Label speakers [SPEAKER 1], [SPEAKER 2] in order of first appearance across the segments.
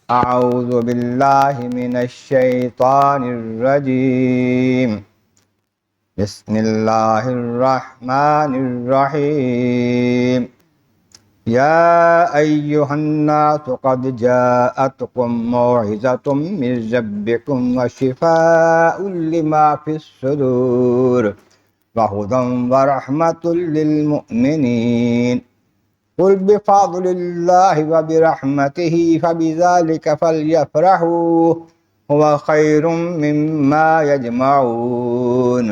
[SPEAKER 1] اعوذ باللہ من الشیطان الرجیم بسم اللہ الرحمن الرحیم یا ایہا الناس قد جاءتکم موعظۃ من ربکم وشفاء لما فی الصدور وہدی ورحمۃ للمؤمنین قل بفضل اللہ وبرحمتہ فبذلک فلیفرحوا هو خیر مما یجمعون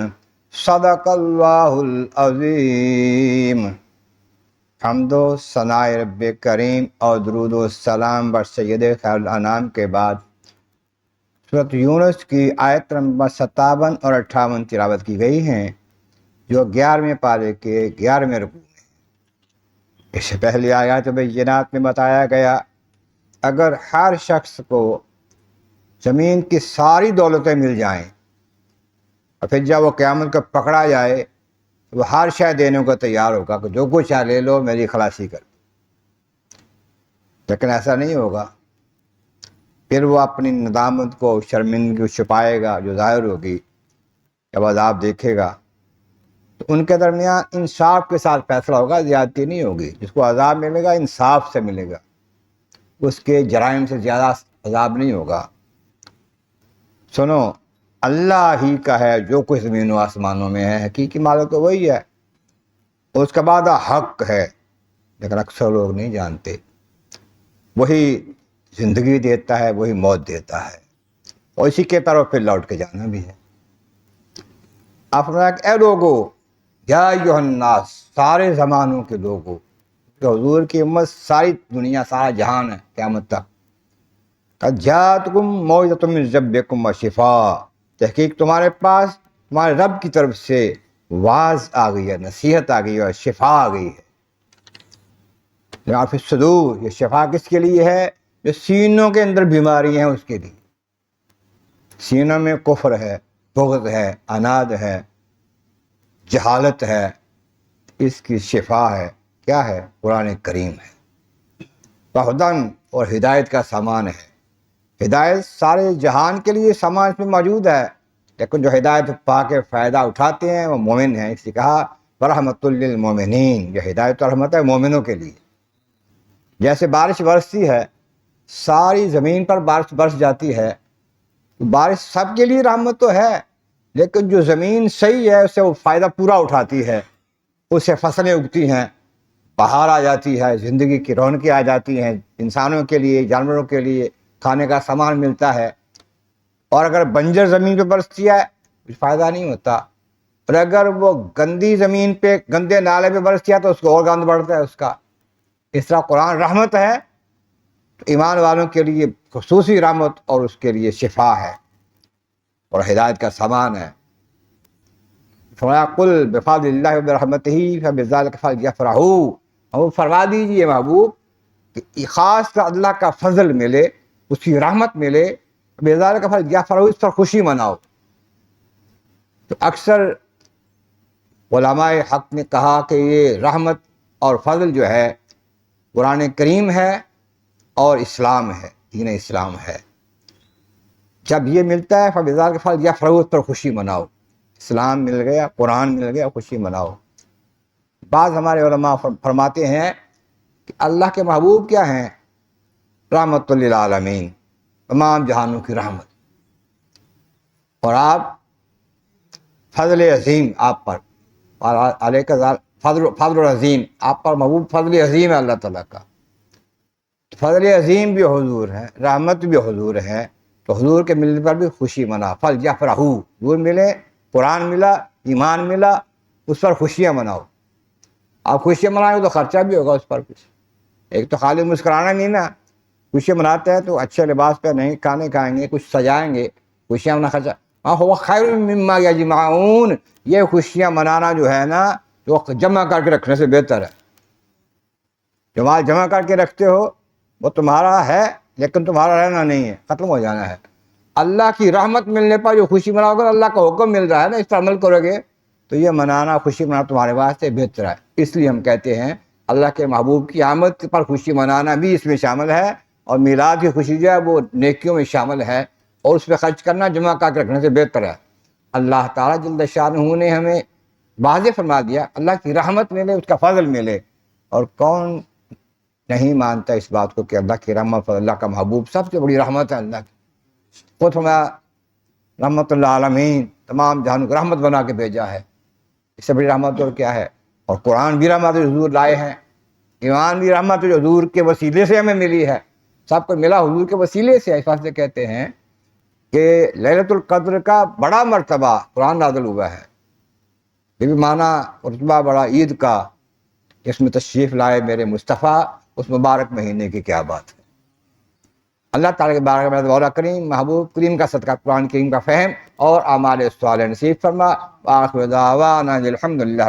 [SPEAKER 1] صدق اللہ العظیم۔ حمد و ثناء رب کریم اور درود و سلام بر سید خیر الانام کے بعد سورۃ یونس کی آیت نمبر 57 اور 58 تلاوت کی گئی ہیں، جو 11ویں پارے کے 11ویں رکوع میں۔ اس سے پہلے آیات بینات میں بتایا گیا اگر ہر شخص کو زمین کی ساری دولتیں مل جائیں اور پھر جب وہ قیامت کو پکڑا جائے وہ ہر شے دینے کو تیار ہوگا کہ جو کچھ لے لو میری خلاصی کر، لیکن ایسا نہیں ہوگا۔ پھر وہ اپنی ندامت کو، شرمندگی کو چھپائے گا جو ظاہر ہوگی جب عذاب دیکھے گا۔ تو ان کے درمیان انصاف کے ساتھ فیصلہ ہوگا، زیادتی نہیں ہوگی۔ جس کو عذاب ملے گا انصاف سے ملے گا، اس کے جرائم سے زیادہ عذاب نہیں ہوگا۔ سنو، اللہ ہی کا ہے جو کچھ زمین و آسمانوں میں ہے، حقیقی مالک تو وہی ہے۔ اس کا بعد حق ہے، لیکن اکثر لوگ نہیں جانتے۔ وہی زندگی دیتا ہے، وہی موت دیتا ہے، اور اسی کے طرف پھر لوٹ کے جانا بھی ہے۔ آپ فرمایا کہ اے لوگو، یا ایھا الناس، سارے زمانوں کے لوگوں، کہ حضور کی امت ساری دنیا، سارا جہان ہے قیامت تک۔ قد جاءتکم موعظۃ من ربکم وشفاء، تحقیق تمہارے پاس تمہارے رب کی طرف سے واعظ آ گئی ہے، نصیحت آ گئی ہے، اور شفا آ گئی ہے۔ لما فی الصدور، یہ شفا کس کے لیے ہے؟ جو سینوں کے اندر بیماری ہیں اس کے لیے۔ سینوں میں کفر ہے، بغض ہے، عناد ہے، جہالت ہے، اس کی شفا ہے۔ کیا ہے؟ قرآن کریم ہے۔ وہدن، اور ہدایت کا سامان ہے۔ ہدایت سارے جہان کے لیے سامان اس میں موجود ہے، لیکن جو ہدایت پا کے فائدہ اٹھاتے ہیں وہ مومن ہیں۔ اس لیے کہا ورحمۃ للمؤمنین، یہ ہدایت و رحمت ہے مومنوں کے لیے۔ جیسے بارش برستی ہے، ساری زمین پر بارش برس جاتی ہے، بارش سب کے لیے رحمت تو ہے، لیکن جو زمین صحیح ہے اس سے وہ فائدہ پورا اٹھاتی ہے، اس سے فصلیں اگتی ہیں، بہار آ جاتی ہے، زندگی کی رونقیں آ جاتی ہیں، انسانوں کے لیے، جانوروں کے لیے کھانے کا سامان ملتا ہے۔ اور اگر بنجر زمین پہ برستی ہے کچھ فائدہ نہیں ہوتا، اور اگر وہ گندی زمین پہ، گندے نالے پہ برستی ہے تو اس کو اور گند بڑھتا ہے اس کا۔ اس طرح قرآن رحمت ہے تو ایمان والوں کے لیے خصوصی رحمت، اور اس کے لیے شفا ہے اور ہدایت کا سامان ہے۔ فرمایا قل بفضل اللہ وبرحمتہ فبذلک فلیفرحوا، اور فرما دیجیے محبوب کہ خاص اللہ کا فضل ملے، اس کی رحمت ملے، بذلک فلیفرحوا، اس پر خوشی مناؤ۔ تو اکثر علماء حق نے کہا کہ یہ رحمت اور فضل جو ہے قرآن کریم ہے اور اسلام ہے، دین اسلام ہے۔ جب یہ ملتا ہے فبذلک فلیفرحوا، اس پر خوشی مناؤ۔ اسلام مل گیا، قرآن مل گیا، خوشی مناؤ۔ بعض ہمارے علماء فرماتے ہیں کہ اللہ کے محبوب کیا ہیں؟ رحمت للعالمین، تمام جہانوں کی رحمت، اور آپ فضل عظیم آپ پر، اور علیہ کا فضل عظیم، آپ پر محبوب فضل عظیم ہے اللہ تعالیٰ کا۔ فضل عظیم بھی حضور ہے، رحمت بھی حضور ہے، تو حضور کے ملنے پر بھی خوشی منا۔ فلیفرحوا، حضور ملے، قرآن ملا، ایمان ملا، اس پر خوشیاں مناؤ۔ آپ خوشیاں منائیں تو خرچہ بھی ہوگا اس پر کچھ، ایک تو خالی مسکرانا نہیں نا۔ خوشیاں مناتے ہیں تو اچھے لباس پہ نہیں، کھانے کھائیں گے، کچھ سجائیں گے، خوشیاں منانا خرچہ۔ هو خیر مما یجمعون، یہ خوشیاں منانا جو ہے نا، جو جمع کر کے رکھنے سے بہتر ہے۔ جو مال جمع کر کے رکھتے ہو وہ تمہارا ہے، لیکن تمہارا رہنا نہیں ہے، ختم ہو جانا ہے۔ اللہ کی رحمت ملنے پر جو خوشی مناؤ گے، اللہ کا حکم مل رہا ہے نا، اس پر عمل کرو گے تو یہ منانا، خوشی منانا تمہارے واسطے بہتر ہے۔ اس لیے ہم کہتے ہیں اللہ کے محبوب کی آمد پر خوشی منانا بھی اس میں شامل ہے، اور میلاد کی خوشی جو ہے وہ نیکیوں میں شامل ہے، اور اس پہ خرچ کرنا جمع کر کے رکھنے سے بہتر ہے۔ اللہ تعالیٰ جل شانہ نے ہمیں واضح فرما دیا، اللہ کی رحمت ملے، اس کا فضل ملے، اور کون نہیں مانتا اس بات کو کہ اللہ کی رحمت اور اللہ کا محبوب سب سے بڑی رحمت ہے اللہ کی۔ خود ہمیں رحمت اللہ عالمین تمام جہانوں کو رحمت بنا کے بھیجا ہے، اس سے بڑی رحمت اور کیا ہے؟ اور قرآن بھی رحمت حضور لائے ہیں، ایمان بھی رحمت حضور کے وسیلے سے ہمیں ملی ہے، سب کو ملا حضور کے وسیلے سے۔ اس واسطے کہتے ہیں کہ لیلۃ القدر کا بڑا مرتبہ قرآن نازل ہوا ہے، یہ بھی معنی رتبہ بڑا عید کا، جس میں تشریف لائے میرے مصطفیٰ، اس مبارک مہینے کی کیا بات ہے۔ اللہ تعالیٰ کے بارے میں مولا کریم محبوب کریم کا صدقہ قرآن کریم کا فہم اور اعمال صالحہ نصیب فرما۔ وآخر دعوانا الحمد للہ۔